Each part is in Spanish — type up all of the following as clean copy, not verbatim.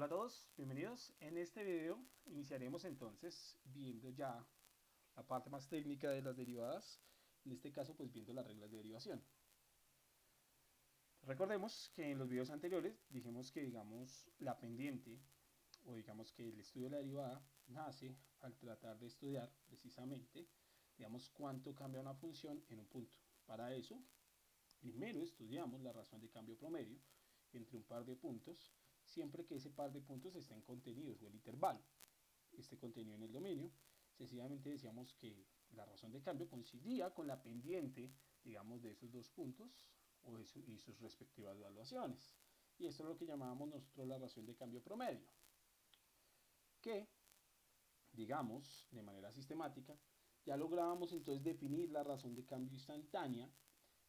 Hola a todos, bienvenidos. En este video iniciaremos entonces viendo ya la parte más técnica de las derivadas, en este caso pues viendo las reglas de derivación. Recordemos que en los videos anteriores dijimos que digamos la pendiente o digamos que el estudio de la derivada nace al tratar de estudiar precisamente digamos cuánto cambia una función en un punto. Para eso primero estudiamos la razón de cambio promedio entre un par de puntos, siempre que ese par de puntos estén contenidos o el intervalo esté contenido en el dominio. Sencillamente decíamos que la razón de cambio coincidía con la pendiente, digamos, de esos dos puntos y sus respectivas evaluaciones. Y esto es lo que llamábamos nosotros la razón de cambio promedio, que, digamos, de manera sistemática, ya lográbamos entonces definir la razón de cambio instantánea,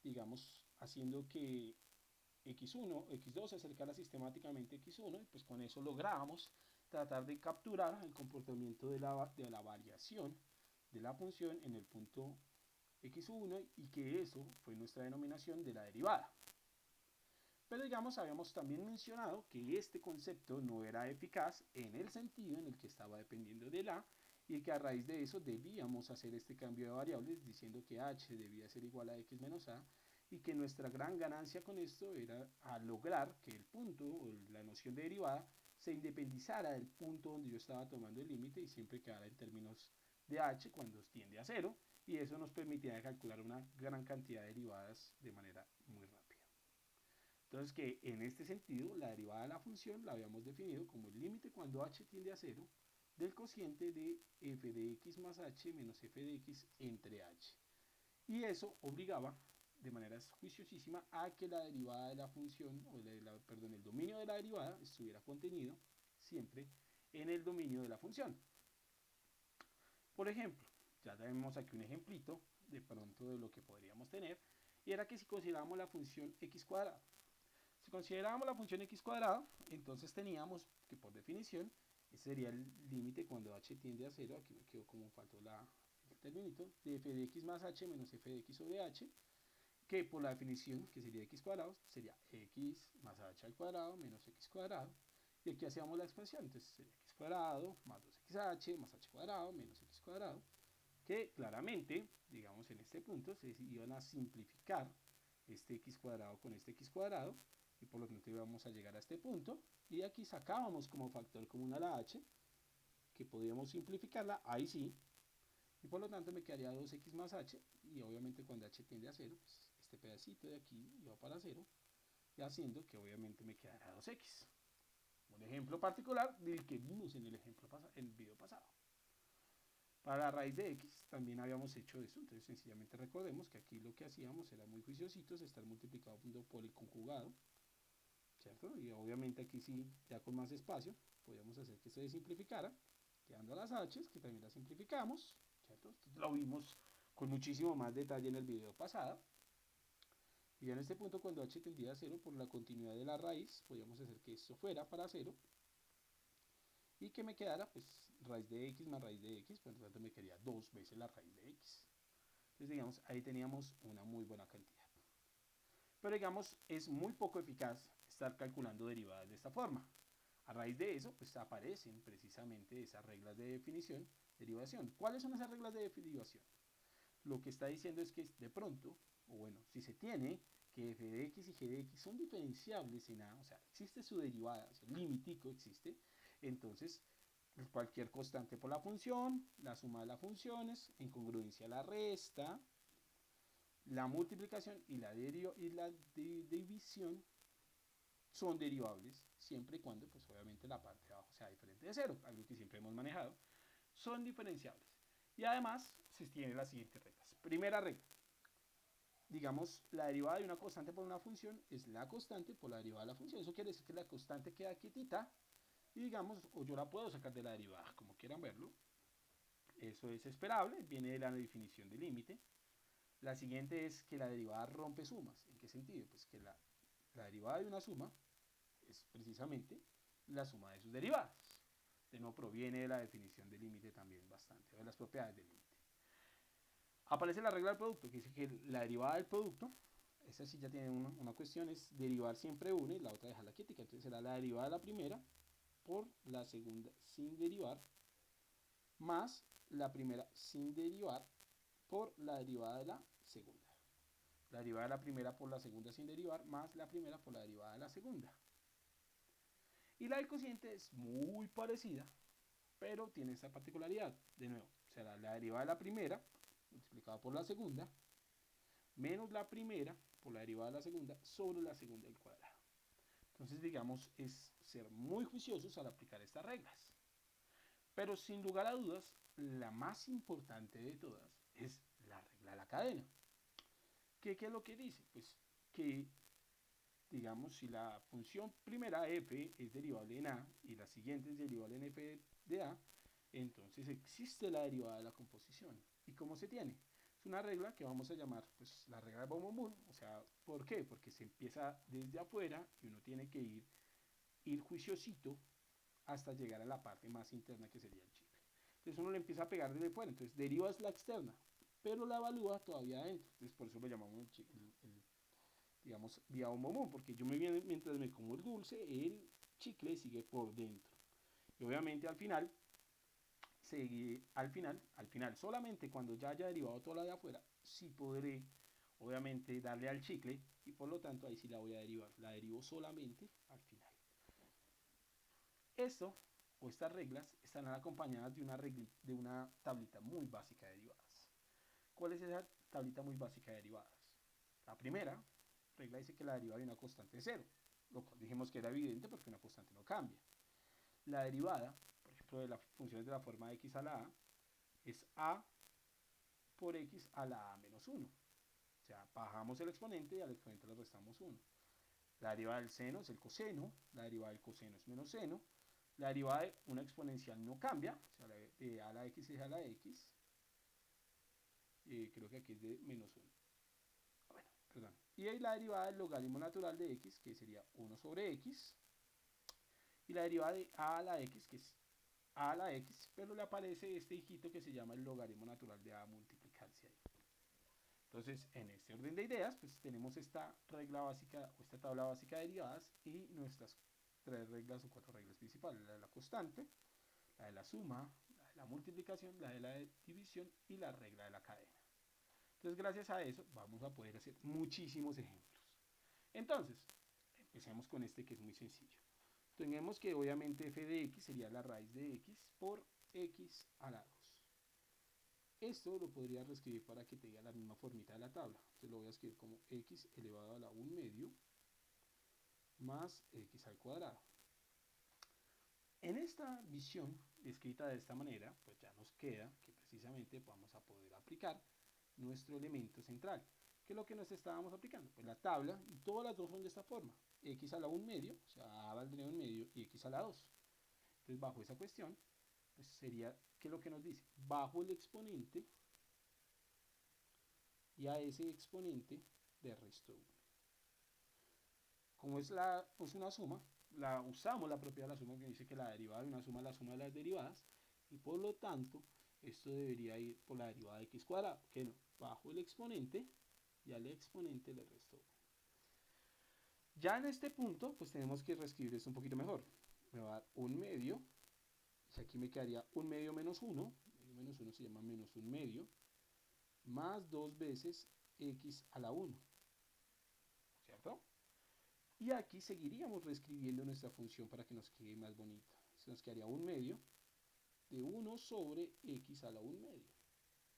digamos, haciendo que x1, x2 se acercara sistemáticamente a x1, y pues con eso lográbamos tratar de capturar el comportamiento de la variación de la función en el punto x1 y que eso fue nuestra denominación de la derivada. Pero digamos, habíamos también mencionado que este concepto no era eficaz en el sentido en el que estaba dependiendo de la y que a raíz de eso debíamos hacer este cambio de variables diciendo que h debía ser igual a x menos a y que nuestra gran ganancia con esto era a lograr que el punto o la noción de derivada se independizara del punto donde yo estaba tomando el límite y siempre quedara en términos de h cuando tiende a cero, y eso nos permitía calcular una gran cantidad de derivadas de manera muy rápida. Entonces que en este sentido la derivada de la función la habíamos definido como el límite cuando h tiende a cero del cociente de f de x más h menos f de x entre h. Y eso obligaba de manera juiciosísima a que la derivada de la función, perdón, el dominio de la derivada estuviera contenido siempre en el dominio de la función. Por ejemplo, ya tenemos aquí un ejemplito de pronto de lo que podríamos tener, y era que si consideramos la función x cuadrada, si considerábamos la función x cuadrado, entonces teníamos que por definición, ese sería el límite cuando h tiende a 0, aquí me quedó como faltó el término, de f de x más h menos f de x sobre h, que por la definición, que sería x cuadrado, sería x más h al cuadrado menos x cuadrado, y aquí hacíamos la expansión, entonces sería x cuadrado más 2xh más h cuadrado menos x cuadrado, que claramente, digamos en este punto, se iban a simplificar este x cuadrado con este x cuadrado, y por lo tanto íbamos a llegar a este punto, y de aquí sacábamos como factor común a la h, que podíamos simplificarla, ahí sí, y por lo tanto me quedaría 2x más h, y obviamente cuando h tiende a 0, pues este pedacito de aquí iba para 0, y haciendo que obviamente me quedara 2x. Un ejemplo particular del que vimos en el video pasado. Para la raíz de x también habíamos hecho eso, entonces sencillamente recordemos que aquí lo que hacíamos era muy juiciositos, estar multiplicando por el conjugado, ¿cierto? Y obviamente aquí sí, ya con más espacio, podíamos hacer que se simplificara, quedando las h's, que también las simplificamos, ¿cierto? Esto lo vimos con muchísimo más detalle en el video pasado. Y ya en este punto, cuando h tendía a 0 por la continuidad de la raíz, podíamos hacer que esto fuera para 0 y que me quedara pues raíz de x más raíz de x, por lo tanto me quedaría 2 veces la raíz de x. Entonces digamos, ahí teníamos una muy buena cantidad. Pero digamos, es muy poco eficaz estar calculando derivadas de esta forma. A raíz de eso, pues aparecen precisamente esas reglas de definición, derivación. ¿Cuáles son esas reglas de derivación? Lo que está diciendo es que de pronto, o bueno, si se tiene que f de x y g de x son diferenciables en a, o sea, existe su derivada, o sea, el limitico existe, entonces cualquier constante por la función, la suma de las funciones, en congruencia la resta, la multiplicación y la división son derivables siempre y cuando, pues obviamente, la parte de abajo sea diferente de cero, algo que siempre hemos manejado. Son diferenciables. Y además se tienen las siguientes reglas. Primera regla. Digamos, la derivada de una constante por una función es la constante por la derivada de la función. Eso quiere decir que la constante queda quietita y digamos, o yo la puedo sacar de la derivada, como quieran verlo. Eso es esperable, viene de la definición de límite. La siguiente es que la derivada rompe sumas. ¿En qué sentido? Pues que la derivada de una suma es precisamente la suma de sus derivadas. De nuevo proviene de la definición de límite también bastante, de las propiedades del límite. Aparece la regla del producto, que dice que la derivada del producto, esa sí ya tiene una cuestión, es derivar siempre una y la otra dejarla quietica. Entonces será la derivada de la primera por la segunda sin derivar, más la primera sin derivar por la derivada de la segunda. La derivada de la primera por la segunda sin derivar, más la primera por la derivada de la segunda. Y la del cociente es muy parecida, pero tiene esta particularidad. De nuevo, será la derivada de la primera, multiplicada por la segunda, menos la primera por la derivada de la segunda, sobre la segunda al cuadrado. Entonces, digamos, es ser muy juiciosos al aplicar estas reglas. Pero sin lugar a dudas, la más importante de todas es la regla de la cadena. ¿Qué es lo que dice? Pues que, digamos, si la función primera f es derivable en a y la siguiente es derivable en f de a, entonces existe la derivada de la composición. ¿Y cómo se tiene? Es una regla que vamos a llamar pues, la regla de Baumol. O sea, ¿por qué? Porque se empieza desde afuera y uno tiene que ir juiciosito hasta llegar a la parte más interna que sería el chicle. Entonces uno le empieza a pegar desde fuera, entonces derivas la externa, pero la evalúa todavía adentro. Entonces por eso lo llamamos digamos, vía Baumol, porque yo mientras me como el dulce, el chicle sigue por dentro. Y obviamente al final, solamente cuando ya haya derivado toda la de afuera, sí podré, obviamente, darle al chicle y por lo tanto ahí sí la voy a derivar. La derivo solamente al final. Esto o estas reglas están acompañadas de una tablita muy básica de derivadas. ¿Cuál es esa tablita muy básica de derivadas? La primera regla dice que la derivada de una constante es cero, lo cual dijimos que era evidente porque una constante no cambia. La derivada, por ejemplo, de las funciones de la forma de x a la a, es a por x a la a menos 1. O sea, bajamos el exponente y al exponente le restamos 1. La derivada del seno es el coseno, la derivada del coseno es menos seno, la derivada de una exponencial no cambia, o sea, de a a la x es a la x, creo que aquí es de menos 1. Bueno, perdón. Y ahí la derivada del logaritmo natural de x, que sería 1 sobre x, y la derivada de a la x, que es a a la x, pero le aparece este hijito que se llama el logaritmo natural de a multiplicarse ahí. Entonces, en este orden de ideas, pues tenemos esta regla básica o esta tabla básica de derivadas y nuestras 3 reglas o 4 reglas principales: la de la constante, la de la suma, la de la multiplicación, la de la división y la regla de la cadena. Entonces, gracias a eso, vamos a poder hacer muchísimos ejemplos. Entonces, empecemos con este que es muy sencillo. Tenemos que obviamente f de x sería la raíz de x por x a la 2. Esto lo podría reescribir para que tenga la misma formita de la tabla. Entonces lo voy a escribir como x elevado a la 1 medio más x al cuadrado. En esta visión escrita de esta manera, pues ya nos queda que precisamente vamos a poder aplicar nuestro elemento central. ¿Qué es lo que nos estábamos aplicando? Pues la tabla, y todas las dos son de esta forma. X a la 1 medio, o sea, a valdría 1 medio, y x a la 2. Entonces bajo esa cuestión, pues sería, ¿qué es lo que nos dice? Bajo el exponente y a ese exponente de resto 1. Como es una suma, usamos la propiedad de la suma que dice que la derivada de una suma es la suma de las derivadas y por lo tanto esto debería ir por la derivada de x cuadrado, que no, bajo el exponente y al exponente le resto 1. Ya en este punto pues tenemos que reescribir esto un poquito mejor. Me va a dar 1 medio, y aquí me quedaría 1 medio menos 1, menos 1 se llama menos 1 medio, más 2 veces x a la 1, ¿cierto? Y aquí seguiríamos reescribiendo nuestra función para que nos quede más bonita. Se nos quedaría 1 medio de 1 sobre x a la 1 medio,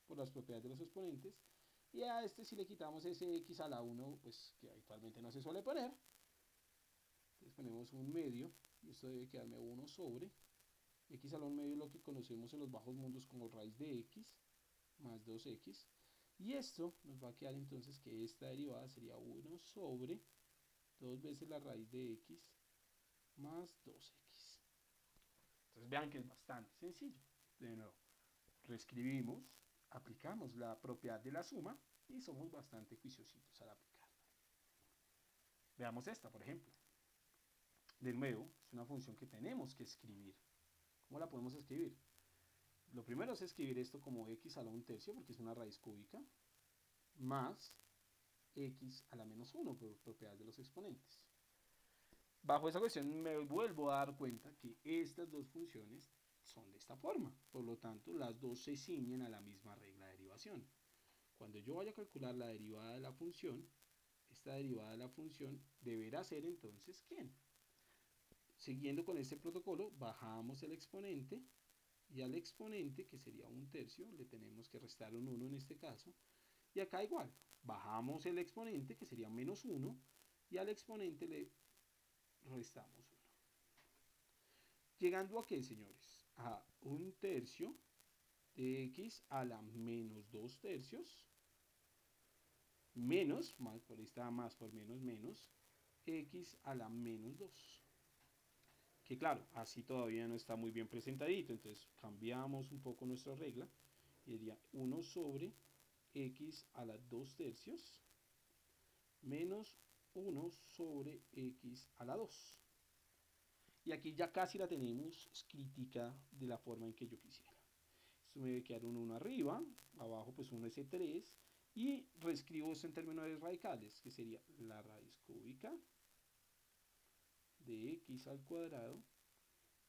por las propiedades de los exponentes. Y a este si le quitamos ese x a la 1, pues que habitualmente no se suele poner. Entonces ponemos 1 medio, y esto debe quedarme 1 sobre x a la 1 medio, es lo que conocemos en los bajos mundos como raíz de x, más 2x. Y esto nos va a quedar entonces que esta derivada sería 1 sobre 2 veces la raíz de x más 2x. Entonces vean que es bastante sencillo. De nuevo, reescribimos, aplicamos la propiedad de la suma y somos bastante juiciositos al aplicarla. Veamos esta, por ejemplo. De nuevo, es una función que tenemos que escribir. ¿Cómo la podemos escribir? Lo primero es escribir esto como x a la 1 tercio, porque es una raíz cúbica, más x a la menos 1, por propiedad de los exponentes. Bajo esa cuestión me vuelvo a dar cuenta que estas dos funciones son de esta forma. Por lo tanto, las dos se ciñen a la misma regla de derivación. Cuando yo vaya a calcular la derivada de la función, esta derivada de la función deberá ser entonces ¿quién? Siguiendo con este protocolo, bajamos el exponente y al exponente, que sería 1/3, le tenemos que restar un 1 en este caso. Y acá igual, bajamos el exponente, que sería -1, y al exponente le restamos 1. Llegando a qué, señores? A 1/3 de x a la -2/3 menos, por ahí está más por menos, menos, x a la -2. Que claro, así todavía no está muy bien presentadito, entonces cambiamos un poco nuestra regla y sería 1 sobre x a la 2/3 menos 1 sobre x a la 2. Y aquí ya casi la tenemos escritica de la forma en que yo quisiera. Esto me debe quedar un 1 arriba, abajo pues un S3, y reescribo esto en términos de radicales, que sería la raíz cúbica de x al cuadrado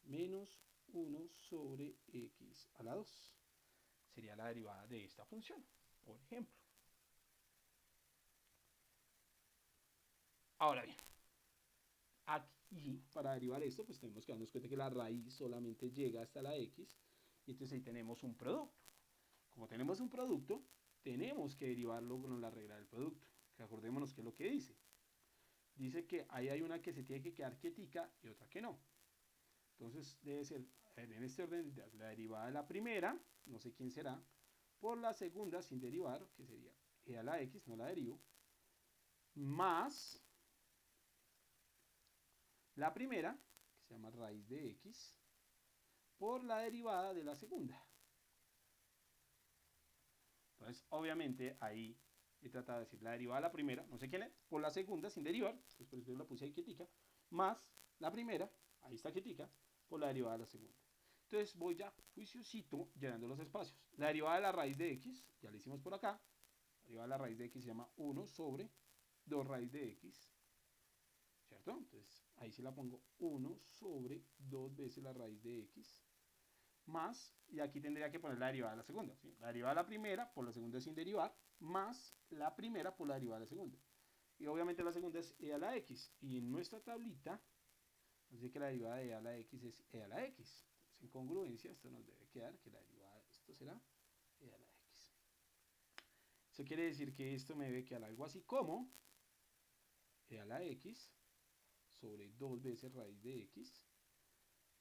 menos 1 sobre x a la 2. Sería la derivada de esta función, por ejemplo. Ahora bien, aquí para derivar esto, pues tenemos que darnos cuenta que la raíz solamente llega hasta la x, y entonces ahí tenemos un producto. Como tenemos un producto, tenemos que derivarlo con la regla del producto, que acordémonos que es lo que dice. Dice que ahí hay una que se tiene que quedar quietica y otra que no. Entonces debe ser, en este orden, la derivada de la primera, no sé quién será, por la segunda sin derivar, que sería e a la x, no la derivo, más la primera, que se llama raíz de x, por la derivada de la segunda. Entonces, obviamente, ahí he tratado de decir la derivada de la primera, no sé quién es, por la segunda sin derivar, pues por eso la puse ahí quietica, más la primera, ahí está quietica, por la derivada de la segunda. Entonces voy ya juiciosito llenando los espacios. La derivada de la raíz de x, ya la hicimos por acá, la derivada de la raíz de x se llama 1 sobre 2 raíz de x, ¿cierto? Entonces ahí sí la pongo 1 sobre 2 veces la raíz de x, más, y aquí tendría que poner la derivada de la segunda, ¿sí? La derivada de la primera por la segunda sin derivar, más la primera por la derivada de la segunda. Y obviamente la segunda es e a la x, y en nuestra tablita nos dice que la derivada de e a la x es e a la x. Entonces, en congruencia, esto nos debe quedar que la derivada de esto será e a la x. Eso quiere decir que esto me debe quedar algo así como e a la x sobre 2 veces raíz de x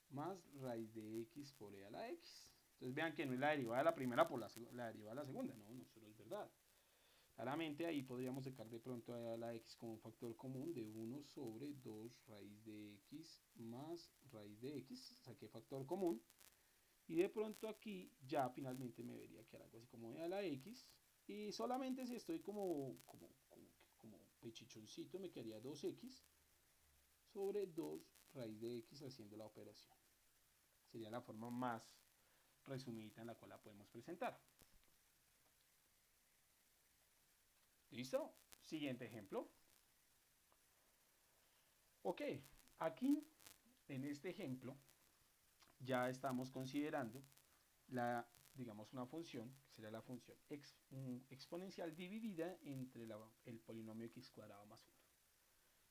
más raíz de x por e a la x. Entonces vean que no es la derivada de la primera por la derivada de la segunda, no, eso no es verdad. Claramente ahí podríamos sacar de pronto a la x como un factor común de 1 sobre 2 raíz de x más raíz de x, saqué factor común, y de pronto aquí ya finalmente me debería quedar algo así como e a la x, y solamente si estoy como pechichoncito me quedaría 2x sobre 2 raíz de x haciendo la operación. Sería la forma más resumida en la cual la podemos presentar. ¿Listo? Siguiente ejemplo. Ok, aquí en este ejemplo ya estamos considerando digamos una función, que sería la función exponencial dividida entre el polinomio x cuadrado más 1.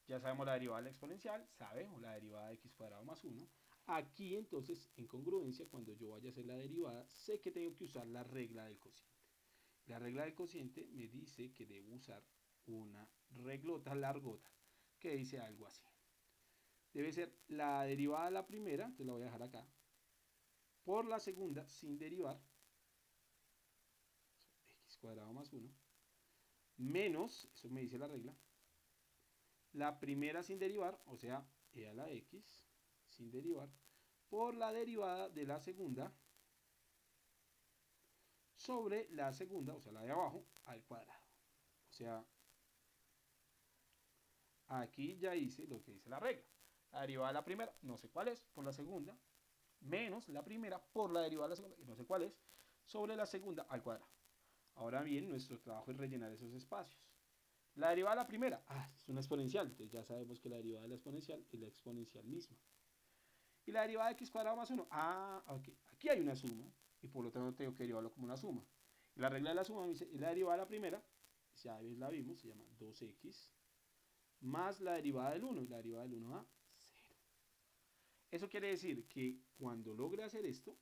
Ya sabemos la derivada de la exponencial, sabemos la derivada de x cuadrado más 1. Aquí entonces, en congruencia, cuando yo vaya a hacer la derivada, sé que tengo que usar la regla del cociente. La regla del cociente me dice que debo usar una reglota largota, que dice algo así. Debe ser la derivada de la primera, entonces la voy a dejar acá, por la segunda sin derivar, x cuadrado más 1, menos, eso me dice la regla, la primera sin derivar, o sea, e a la x sin derivar, por la derivada de la segunda sobre la segunda, o sea, la de abajo, al cuadrado. O sea, aquí ya hice lo que dice la regla. La derivada de la primera, no sé cuál es, por la segunda, menos la primera por la derivada de la segunda, y no sé cuál es, sobre la segunda al cuadrado. Ahora bien, nuestro trabajo es rellenar esos espacios. La derivada de la primera, es una exponencial, entonces ya sabemos que la derivada de la exponencial es la exponencial misma. Y la derivada de x cuadrado más 1, ok, aquí hay una suma, y por lo tanto tengo que derivarlo como una suma. Y la regla de la suma me dice, y la derivada de la primera, ya la vimos, se llama 2x, más la derivada del 1, y la derivada del 1 a 0. Eso quiere decir que cuando logre hacer esto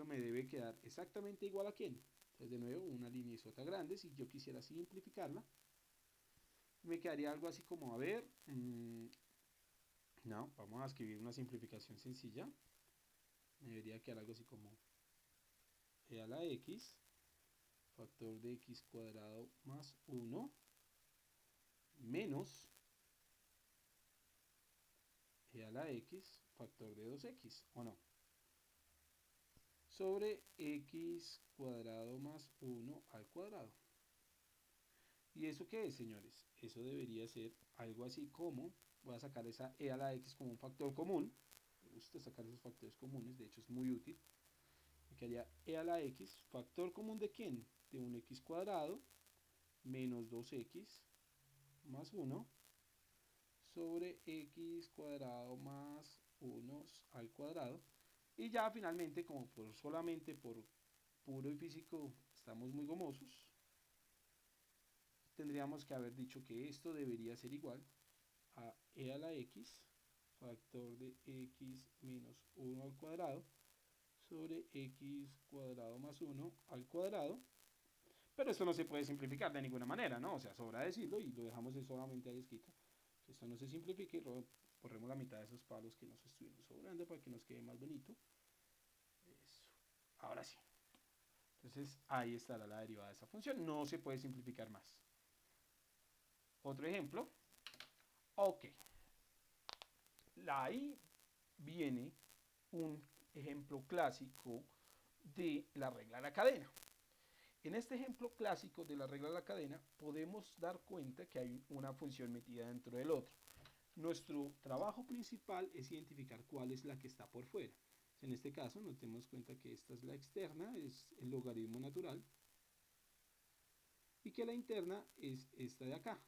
me debe quedar exactamente igual a quién. Entonces de nuevo una línea isota grande, si yo quisiera simplificarla, me quedaría algo así como, a ver, no, vamos a escribir una simplificación sencilla. Me debería quedar algo así como e a la x, factor de x cuadrado más 1, menos e a la x, factor de 2x, ¿o no? Sobre x cuadrado más 1 al cuadrado. ¿Y eso qué es, señores? Eso debería ser algo así como, voy a sacar esa e a la x como un factor común. Me gusta sacar esos factores comunes, de hecho es muy útil. Me quedaría e a la x, factor común de quién? De un x cuadrado menos 2x más 1 sobre x cuadrado más 1 al cuadrado. Y ya finalmente, como solamente por puro y físico estamos muy gomosos, tendríamos que haber dicho que esto debería ser igual a e a la x, factor de x menos 1 al cuadrado, sobre x cuadrado más 1 al cuadrado. Pero esto no se puede simplificar de ninguna manera, ¿no? O sea, sobra decirlo y lo dejamos solamente ahí escrito. Que esto no se simplifique y corremos la mitad de esos palos que nos estuvieron sobrando para que nos quede más bonito. Eso. Ahora sí. Entonces, ahí estará la derivada de esa función. No se puede simplificar más. Otro ejemplo. Ok. Ahí viene un ejemplo clásico de la regla de la cadena. En este ejemplo clásico de la regla de la cadena podemos dar cuenta que hay una función metida dentro del otro. Nuestro trabajo principal es identificar cuál es la que está por fuera. En este caso nos damos cuenta que esta es la externa, es el logaritmo natural, y que la interna es esta de acá.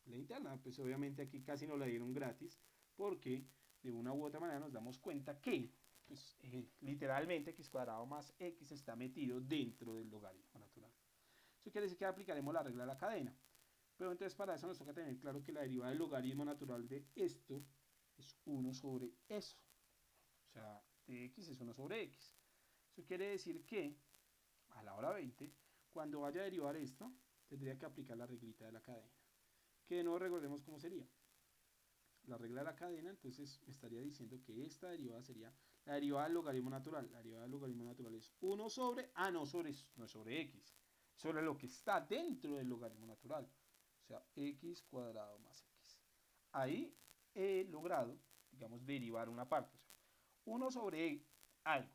La interna, pues obviamente aquí casi nos la dieron gratis, porque de una u otra manera nos damos cuenta que pues, literalmente x cuadrado más x está metido dentro del logaritmo natural. Eso quiere decir que aplicaremos la regla de la cadena. Pero entonces para eso nos toca tener claro que la derivada del logaritmo natural de esto es 1 sobre eso. O sea, de x es 1 sobre x. Eso quiere decir que a la hora 20, cuando vaya a derivar esto, tendría que aplicar la reglita de la cadena. Que de nuevo recordemos cómo sería. La regla de la cadena, entonces me estaría diciendo que esta derivada sería la derivada del logaritmo natural. La derivada del logaritmo natural es 1 sobre, no sobre x, sobre lo que está dentro del logaritmo natural. O sea, x cuadrado más x. Ahí he logrado, digamos, derivar una parte. O sea, 1 sobre algo,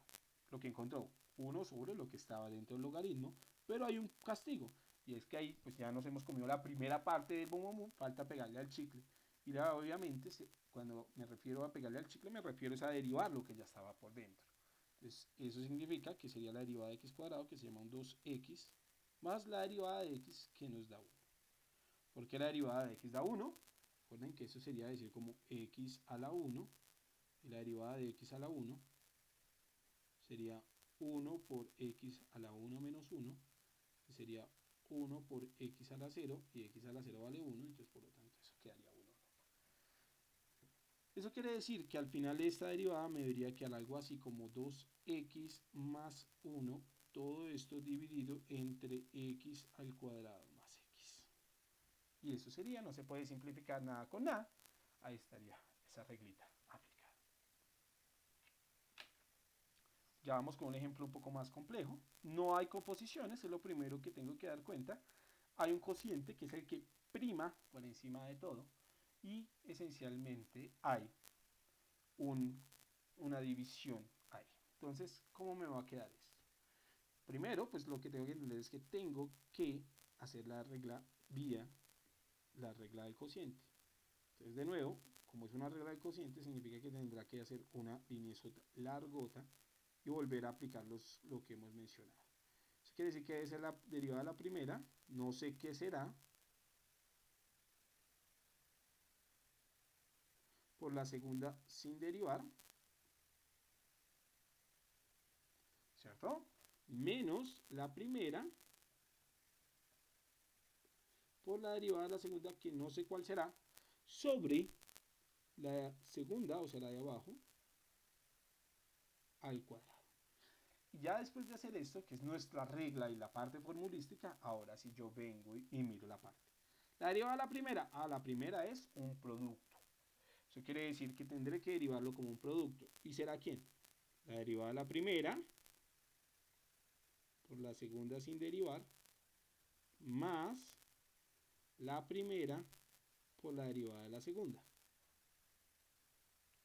lo que encontró. 1 sobre lo que estaba dentro del logaritmo, pero hay un castigo. Y es que ahí pues ya nos hemos comido la primera parte del bombomú, falta pegarle al chicle. Y ya, obviamente, cuando me refiero a pegarle al chicle, me refiero a derivar lo que ya estaba por dentro. Entonces, eso significa que sería la derivada de x cuadrado, que se llama un 2x, más la derivada de x, que nos da 1. ¿Por qué la derivada de x da 1? Recuerden que eso sería decir como x a la 1, y la derivada de x a la 1 sería 1 por x a la 1 menos 1, que sería 1 por x a la 0, y x a la 0 vale 1, entonces por lo tanto eso quedaría 1. Eso quiere decir que al final de esta derivada me debería quedar algo así como 2x más 1, todo esto dividido entre x al cuadrado más x. Y eso sería, no se puede simplificar nada con nada, ahí estaría esa reglita aplicada. Ya vamos con un ejemplo un poco más complejo. No hay composiciones, es lo primero que tengo que dar cuenta. Hay un cociente que es el que prima por encima de todo, y esencialmente hay una división ahí. Entonces, ¿cómo me va a quedar esto? Primero, pues lo que tengo que entender es que tengo que hacer la regla vía la regla del cociente. Entonces, de nuevo, como es una regla del cociente, significa que tendrá que hacer una línea largota y volver a aplicar lo que hemos mencionado. Eso quiere decir que esa es la derivada de la primera, no sé qué será, por la segunda sin derivar, ¿cierto? Menos la primera por la derivada de la segunda, que no sé cuál será, sobre la segunda, o sea, la de abajo, al cuadrado. Y ya después de hacer esto, que es nuestra regla y la parte formulística, ahora sí yo vengo y miro la parte. La derivada de la primera, la primera es un producto. Eso quiere decir que tendré que derivarlo como un producto. ¿Y será quién? La derivada de la primera por la segunda sin derivar, más la primera por la derivada de la segunda.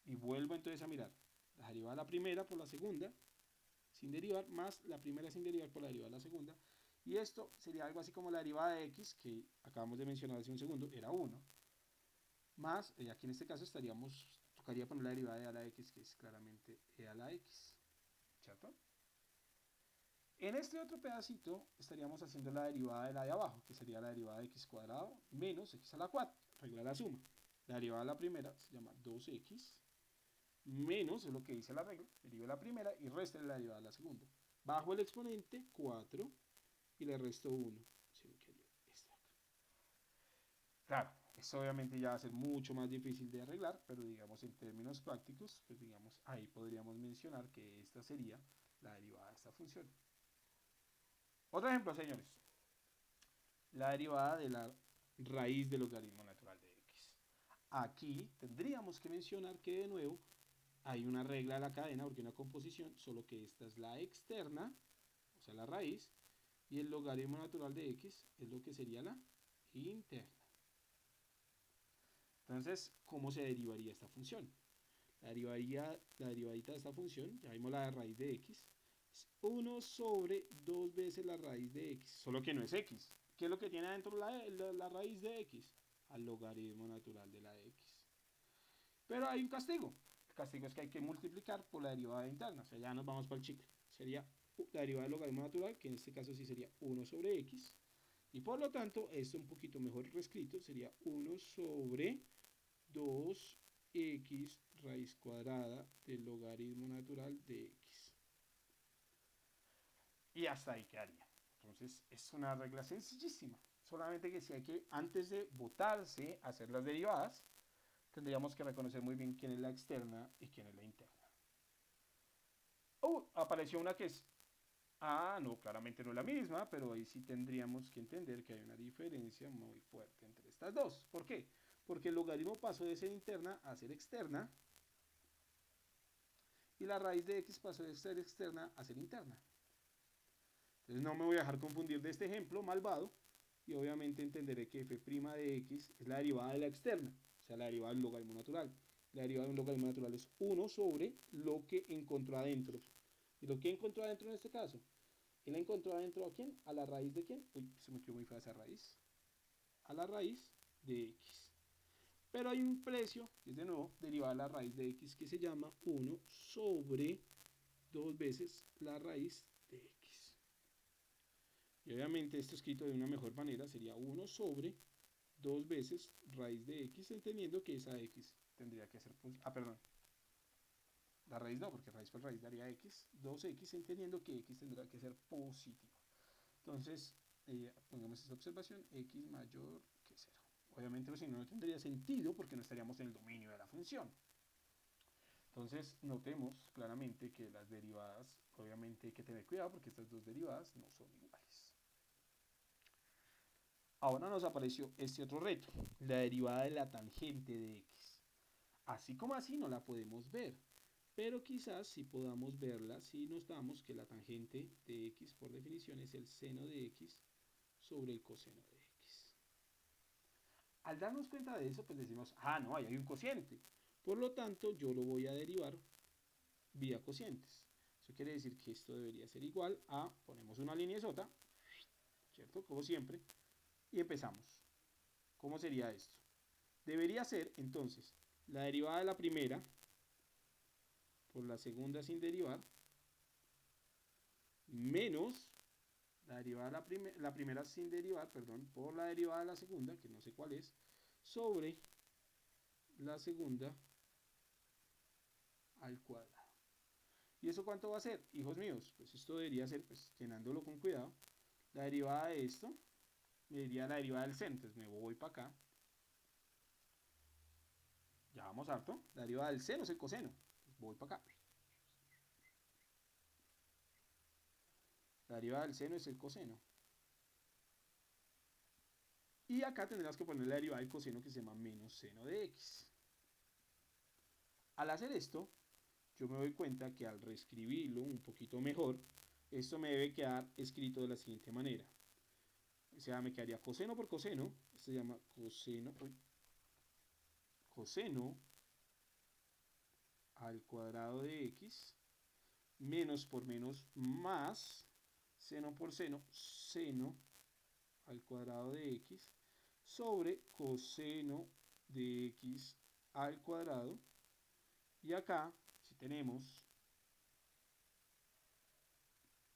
Y vuelvo entonces a mirar. La derivada de la primera por la segunda sin derivar, más la primera sin derivar por la derivada de la segunda. Y esto sería algo así como la derivada de x, que acabamos de mencionar hace un segundo, era 1. Más, aquí en este caso tocaría poner la derivada de a la x, que es claramente e a la x. ¿Cierto? En este otro pedacito estaríamos haciendo la derivada de la de abajo, que sería la derivada de x cuadrado menos x a la 4, regla la suma. La derivada de la primera se llama 2x, menos, es lo que dice la regla, deriva la primera y resta la derivada de la segunda. Bajo el exponente 4 y le resto 1. Claro, esto obviamente ya va a ser mucho más difícil de arreglar, pero digamos en términos prácticos, pues digamos ahí podríamos mencionar que esta sería la derivada de esta función. Otro ejemplo, señores. La derivada de la raíz del logaritmo natural de x. Aquí tendríamos que mencionar que de nuevo hay una regla de la cadena porque una composición, solo que esta es la externa, o sea la raíz, y el logaritmo natural de x es lo que sería la interna. Entonces, ¿cómo se derivaría esta función? La derivadita de esta función, ya vimos la de raíz de x, es 1 sobre 2 veces la raíz de x, solo que no es x. ¿Qué es lo que tiene adentro la raíz de x? Al logaritmo natural de la x. Pero hay un castigo. El castigo es que hay que multiplicar por la derivada interna, o sea, ya nos vamos para el chicle. Sería la derivada del logaritmo natural, que en este caso sí sería 1 sobre x, y por lo tanto, esto un poquito mejor reescrito, sería 1 sobre 2x raíz cuadrada del logaritmo natural de x. Y hasta ahí quedaría. Entonces, es una regla sencillísima. Solamente que si hay que, antes de botarse, hacer las derivadas, tendríamos que reconocer muy bien quién es la externa y quién es la interna. Apareció una que es, no, claramente no es la misma, pero ahí sí tendríamos que entender que hay una diferencia muy fuerte entre estas dos. ¿Por qué? Porque el logaritmo pasó de ser interna a ser externa, y la raíz de x pasó de ser externa a ser interna. Entonces no me voy a dejar confundir de este ejemplo malvado, y obviamente entenderé que f' de x es la derivada de la externa, o sea, la derivada del logaritmo natural. La derivada de un logaritmo natural es 1 sobre lo que encontró adentro. ¿Y lo que encontró adentro en este caso? ¿Él la encontró adentro a quién? ¿A la raíz de quién? Uy, se me quedó muy fea esa raíz. A la raíz de x. Pero hay un precio, que es de nuevo derivada de la raíz de x, que se llama 1 sobre 2 veces la raíz de x. Y obviamente esto escrito de una mejor manera sería 1 sobre 2 veces raíz de x, entendiendo que esa x tendría que ser, perdón, la raíz no, porque raíz por raíz daría x, 2x, entendiendo que x tendrá que ser positivo. Entonces, pongamos esta observación, x mayor que 0. Obviamente, pues, si no, no tendría sentido porque no estaríamos en el dominio de la función. Entonces, notemos claramente que las derivadas, obviamente hay que tener cuidado porque estas dos derivadas no son iguales. Ahora nos apareció este otro reto, la derivada de la tangente de x. Así como así no la podemos ver, pero quizás si podamos verla si nos damos que la tangente de x por definición es el seno de x sobre el coseno de x. Al darnos cuenta de eso, pues decimos, no, ahí hay un cociente. Por lo tanto, yo lo voy a derivar vía cocientes. Eso quiere decir que esto debería ser igual a, ponemos una línea sota, ¿cierto? Como siempre, y empezamos. ¿Cómo sería esto? Debería ser, entonces, la derivada de la primera por la segunda sin derivar, menos la derivada de la primera sin derivar, perdón, por la derivada de la segunda, que no sé cuál es, sobre la segunda al cuadrado. ¿Y eso cuánto va a ser? Hijos míos, pues esto debería ser, pues llenándolo con cuidado, la derivada de esto, me diría la derivada del seno, entonces me voy para acá, ya vamos harto, la derivada del seno es el coseno, voy para acá, la derivada del seno es el coseno. Y acá tendrás que poner la derivada del coseno que se llama menos seno de x. Al hacer esto, yo me doy cuenta que al reescribirlo un poquito mejor, esto me debe quedar escrito de la siguiente manera. O sea, me quedaría coseno por coseno, esto se llama coseno al cuadrado de x, menos por menos más, seno por seno, seno al cuadrado de x, sobre coseno de x al cuadrado. Y acá, si tenemos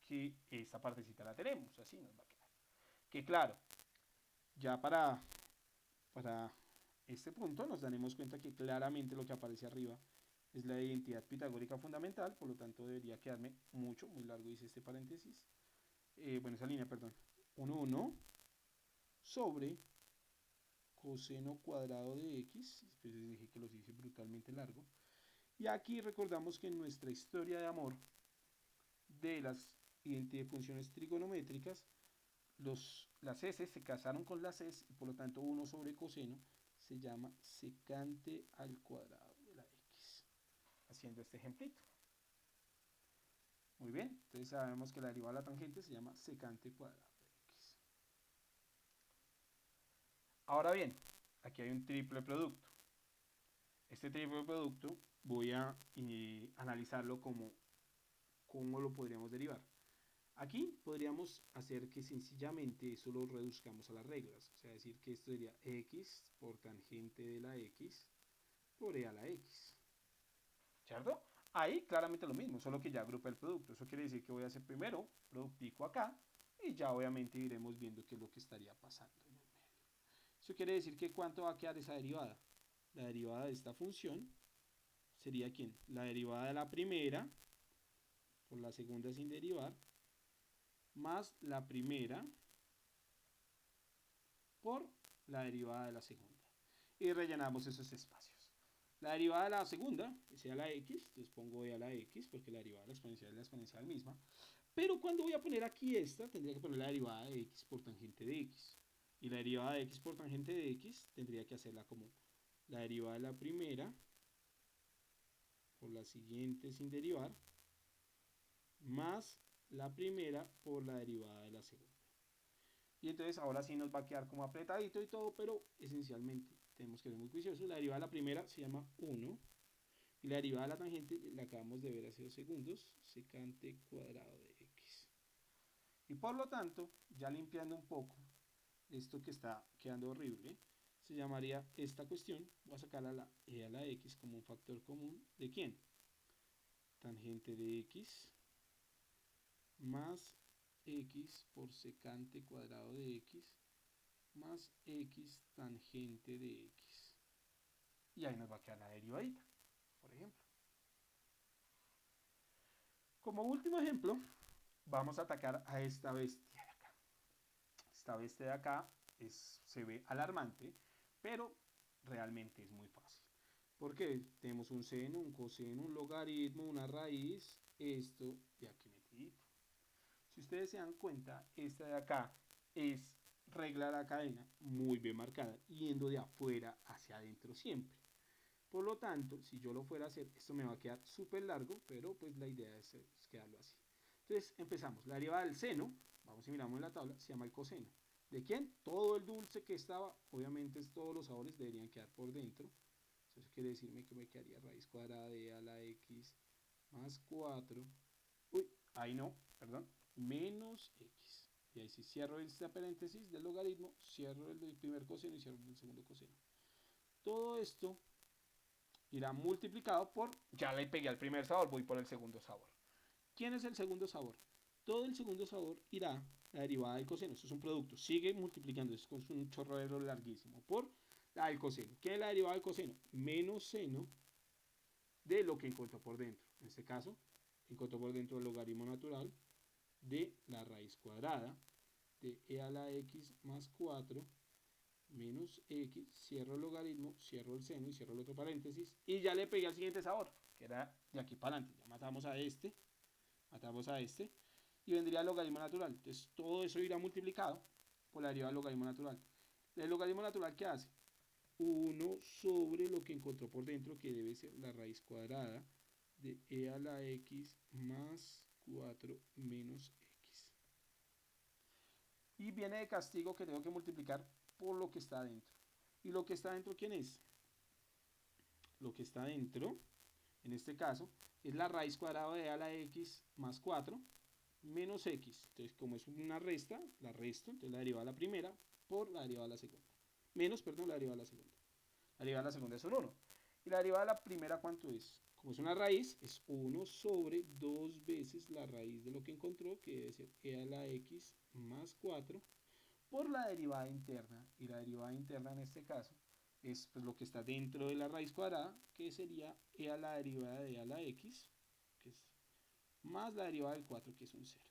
que esta partecita la tenemos, así nos va a quedar. Que claro, ya para este punto nos daremos cuenta que claramente lo que aparece arriba es la identidad pitagórica fundamental, por lo tanto debería quedarme mucho, muy largo dice este paréntesis, bueno, esa línea, perdón, 1 sobre coseno cuadrado de x, después les dije que los hice brutalmente largo, y aquí recordamos que en nuestra historia de amor de las identidades de funciones trigonométricas, las s se casaron con las s y por lo tanto 1 sobre coseno se llama secante al cuadrado de la x. Haciendo este ejemplito. Muy bien, entonces sabemos que la derivada de la tangente se llama secante cuadrado de x. Ahora bien, aquí hay un triple producto. Este triple producto voy a analizarlo como cómo lo podríamos derivar. Aquí podríamos hacer que sencillamente eso lo reduzcamos a las reglas, o sea, decir que esto sería x por tangente de la x por e a la x, ¿cierto? Ahí claramente lo mismo, solo que ya agrupé el producto. Eso quiere decir que voy a hacer primero productico acá y ya obviamente iremos viendo qué es lo que estaría pasando en el medio. Eso quiere decir que ¿cuánto va a quedar esa derivada? La derivada de esta función sería ¿quién? La derivada de la primera por la segunda sin derivar más la primera por la derivada de la segunda. Y rellenamos esos espacios. La derivada de la segunda, que sea la x, entonces pongo e a la x, porque la derivada de la exponencial es la exponencial misma. Pero cuando voy a poner aquí esta, tendría que poner la derivada de x por tangente de x. Y la derivada de x por tangente de x tendría que hacerla como la derivada de la primera por la siguiente sin derivar, más la primera por la derivada de la segunda. Y entonces ahora sí nos va a quedar como apretadito y todo, pero esencialmente tenemos que ser muy juiciosos. La derivada de la primera se llama 1 y la derivada de la tangente la acabamos de ver hace 2 segundos, secante cuadrado de x. Y por lo tanto, ya limpiando un poco esto que está quedando horrible, se llamaría esta cuestión, voy a sacar a la e a la x como un factor común, ¿de quién? Tangente de x más x por secante cuadrado de x más x tangente de x. Y ahí nos va a quedar la derivadita, por ejemplo. Como último ejemplo, vamos a atacar a esta bestia de acá. Esta bestia de acá se ve alarmante, pero realmente es muy fácil. Porque tenemos un seno, un coseno, un logaritmo, una raíz, esto de aquí metidito. Si ustedes se dan cuenta, esta de acá es regla de la cadena muy bien marcada, yendo de afuera hacia adentro siempre. Por lo tanto, si yo lo fuera a hacer, esto me va a quedar súper largo, pero pues la idea es quedarlo así. Entonces empezamos. La derivada del seno, vamos y miramos en la tabla, se llama el coseno. ¿De quién? Todo el dulce que estaba, obviamente todos los sabores deberían quedar por dentro. Eso quiere decirme que me quedaría raíz cuadrada de a la x más 4. Uy, ahí no, perdón, menos x. Y ahí si cierro este paréntesis del logaritmo, cierro el del primer coseno y cierro el del segundo coseno. Todo esto irá multiplicado por, ya le pegué al primer sabor, voy por el segundo sabor. ¿Quién es el segundo sabor? Todo el segundo sabor irá la derivada del coseno, esto es un producto, sigue multiplicando, esto es un chorrero larguísimo, por la del coseno. ¿Qué es la derivada del coseno? Menos seno de lo que encontró por dentro. En este caso, encontró por dentro el logaritmo natural de la raíz cuadrada de e a la x más 4 menos x, cierro el logaritmo, cierro el seno y cierro el otro paréntesis, y ya le pegué al siguiente sabor, que era de aquí para adelante. Ya matamos a este, y vendría el logaritmo natural. Entonces todo eso irá multiplicado por la derivada del logaritmo natural. ¿El logaritmo natural qué hace? 1 sobre lo que encontró por dentro, que debe ser la raíz cuadrada de e a la x más 4 menos x. Y viene de castigo que tengo que multiplicar por lo que está adentro. ¿Y lo que está adentro quién es? Lo que está adentro, en este caso, es la raíz cuadrada de e a la x más 4 menos x. Entonces, como es una resta, la resto, entonces la derivada de la primera por la derivada de la segunda. Menos, perdón, la derivada de la segunda. La derivada de la segunda es un 1. ¿Y la derivada de la primera cuánto es? Como es una raíz, es 1 sobre 2 veces la raíz de lo que encontró, que debe ser e a la x más 4, por la derivada interna. Y la derivada interna en este caso es pues, lo que está dentro de la raíz cuadrada, que sería e a la derivada de e a la x, que es más la derivada del 4, que es un 0.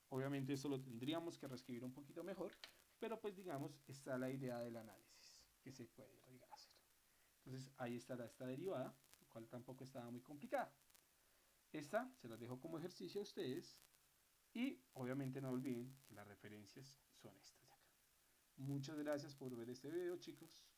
Obviamente esto lo tendríamos que reescribir un poquito mejor, pero pues digamos, está la idea del análisis que se puede llegar a hacer. Entonces ahí estará esta derivada, la cual tampoco estaba muy complicada. Esta se las dejo como ejercicio a ustedes y obviamente no olviden que las referencias son estas de acá. Muchas gracias por ver este video, chicos.